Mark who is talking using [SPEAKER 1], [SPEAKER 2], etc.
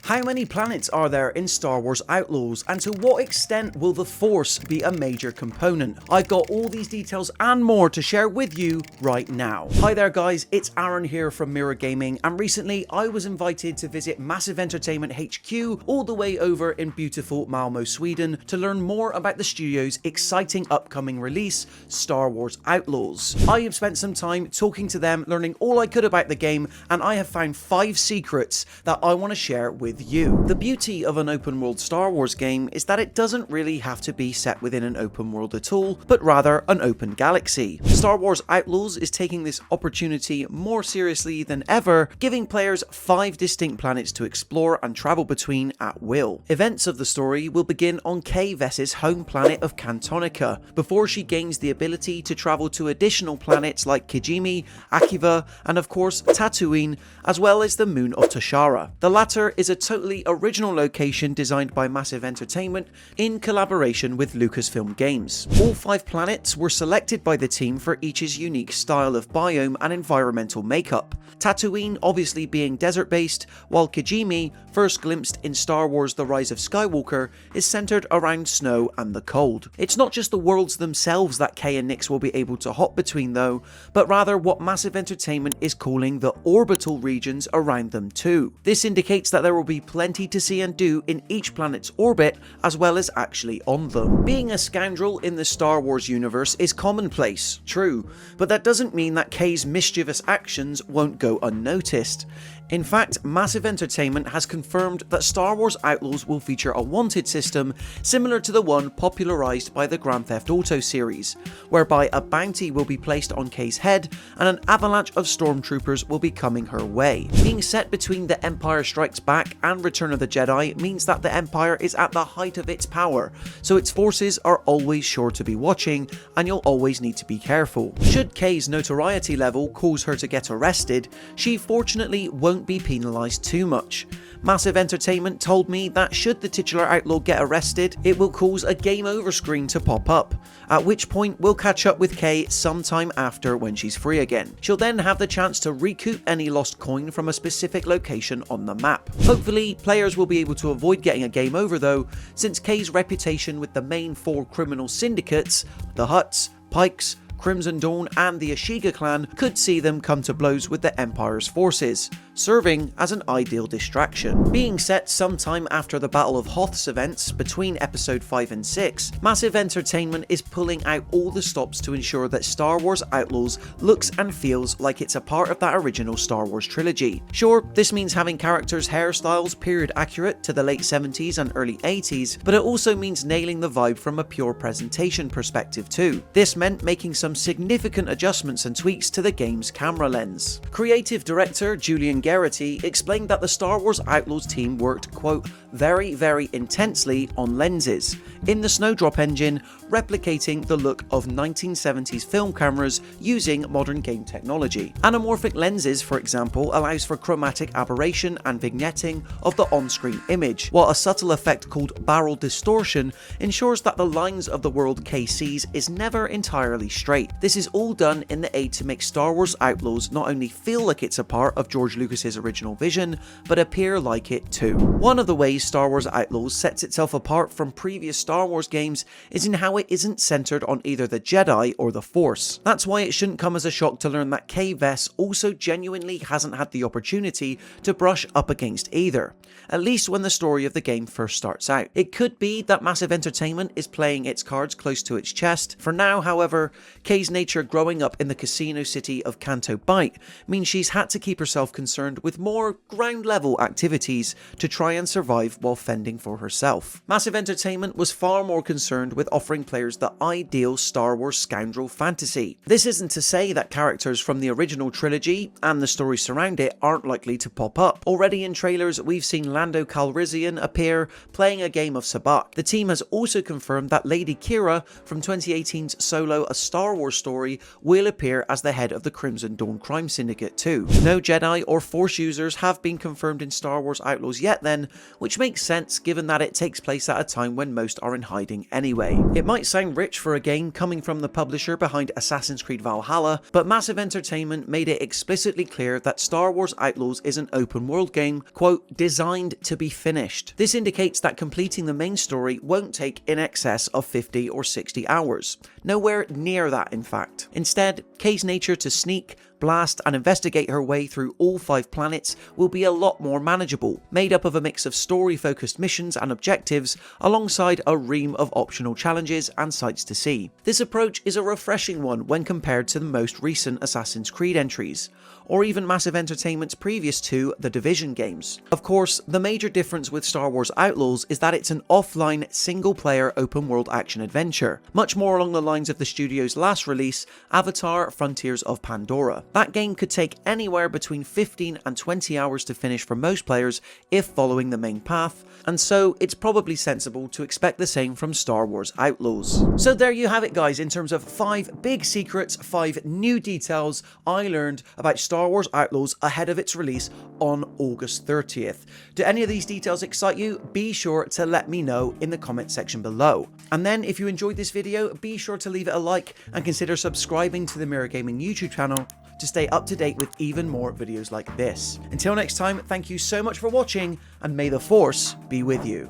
[SPEAKER 1] How many planets are there in Star Wars Outlaws, and to what extent will the Force be a major component? I've got all these details and more to share with you right now. Hi there guys, it's Aaron here from Mirror Gaming, and recently I was invited to visit Massive Entertainment HQ all the way over in beautiful Malmö, Sweden to learn more about the studio's exciting upcoming release, Star Wars Outlaws. I have spent some time talking to them, learning all I could about the game, and I have found 5 secrets that I want to share with you. The beauty of an open world Star Wars game is that it doesn't really have to be set within an open world at all, but rather an open galaxy. Star Wars Outlaws is taking this opportunity more seriously than ever, giving players 5 distinct planets to explore and travel between at will. Events of the story will begin on Kay Vess's home planet of Cantonica, before she gains the ability to travel to additional planets like Kijimi, Akiva, and of course Tatooine, as well as the moon of Toshara. The latter is a totally original location designed by Massive Entertainment in collaboration with Lucasfilm Games. All 5 planets were selected by the team for each's unique style of biome and environmental makeup. Tatooine obviously being desert-based, while Kijimi, first glimpsed in Star Wars The Rise of Skywalker, is centered around snow and the cold. It's not just the worlds themselves that Kay and Nix will be able to hop between though, but rather what Massive Entertainment is calling the orbital regions around them too. This indicates that there will be plenty to see and do in each planet's orbit, as well as actually on them. Being a scoundrel in the Star Wars universe is commonplace, true, but that doesn't mean that Kay's mischievous actions won't go unnoticed. In fact, Massive Entertainment has confirmed that Star Wars Outlaws will feature a wanted system similar to the one popularized by the Grand Theft Auto series, whereby a bounty will be placed on Kay's head and an avalanche of stormtroopers will be coming her way. Being set between The Empire Strikes Back and Return of the Jedi means that the Empire is at the height of its power, so its forces are always sure to be watching, and you'll always need to be careful. Should Kay's notoriety level cause her to get arrested, she fortunately won't be penalised too much. Massive Entertainment told me that should the titular outlaw get arrested, it will cause a game over screen to pop up, at which point we'll catch up with Kay sometime after when she's free again. She'll then have the chance to recoup any lost coin from a specific location on the map. Hopefully, players will be able to avoid getting a game over though, since Kay's reputation with the main 4 criminal syndicates, the Hutts, Pikes, Crimson Dawn and the Ashiga clan, could see them come to blows with the Empire's forces, serving as an ideal distraction. Being set sometime after the Battle of Hoth's events between episode 5 and 6, Massive Entertainment is pulling out all the stops to ensure that Star Wars Outlaws looks and feels like it's a part of that original Star Wars trilogy. Sure, this means having characters' hairstyles period accurate to the late 70s and early 80s, but it also means nailing the vibe from a pure presentation perspective too. This meant making some significant adjustments and tweaks to the game's camera lens. Creative director Julian Garrity explained that the Star Wars Outlaws team worked, quote, very intensely on lenses in the Snowdrop engine, replicating the look of 1970s film cameras using modern game technology. Anamorphic lenses, for example, allows for chromatic aberration and vignetting of the on-screen image, while a subtle effect called barrel distortion ensures that the lines of the world Kay sees is never entirely straight. This is all done in the aid to make Star Wars Outlaws not only feel like it's a part of George Lucas's original vision, but appear like it too. One of the ways Star Wars Outlaws sets itself apart from previous Star Wars games is in how it isn't centered on either the Jedi or the Force. That's why it shouldn't come as a shock to learn that Kay Vess also genuinely hasn't had the opportunity to brush up against either, at least when the story of the game first starts out. It could be that Massive Entertainment is playing its cards close to its chest. For now, however, Kay's nature growing up in the casino city of Canto Bight means she's had to keep herself concerned with more ground-level activities to try and survive while fending for herself. Massive Entertainment was far more concerned with offering players the ideal Star Wars scoundrel fantasy. This isn't to say that characters from the original trilogy and the stories surround it aren't likely to pop up. Already in trailers, we've seen Lando Calrissian appear playing a game of Sabacc. The team has also confirmed that Lady Kira from 2018's Solo: A Star Wars story will appear as the head of the Crimson Dawn crime syndicate too. No Jedi or Force users have been confirmed in Star Wars Outlaws yet then, which makes sense given that it takes place at a time when most are in hiding anyway. It might sound rich for a game coming from the publisher behind Assassin's Creed Valhalla, but Massive Entertainment made it explicitly clear that Star Wars Outlaws is an open world game, quote, designed to be finished. This indicates that completing the main story won't take in excess of 50 or 60 hours. Nowhere near that, in fact. Instead, Kay's nature to sneak, blast and investigate her way through all 5 planets will be a lot more manageable, made up of a mix of story-focused missions and objectives alongside a ream of optional challenges and sights to see. This approach is a refreshing one when compared to the most recent Assassin's Creed entries, or even Massive Entertainment's previous 2 The Division games. Of course, the major difference with Star Wars Outlaws is that it's an offline, single-player open-world action-adventure, much more along the lines of the studio's last release, Avatar: Frontiers of Pandora. That game could take anywhere between 15 and 20 hours to finish for most players if following the main path, and so it's probably sensible to expect the same from Star Wars Outlaws. So there you have it guys, in terms of 5 big secrets, 5 new details I learned about Star Wars Outlaws ahead of its release on August 30th. Do any of these details excite you? Be sure to let me know in the comment section below. And then if you enjoyed this video, be sure to leave it a like and consider subscribing to the Mirror Gaming YouTube channel to stay up to date with even more videos like this. Until next time, thank you so much for watching, and may the Force be with you.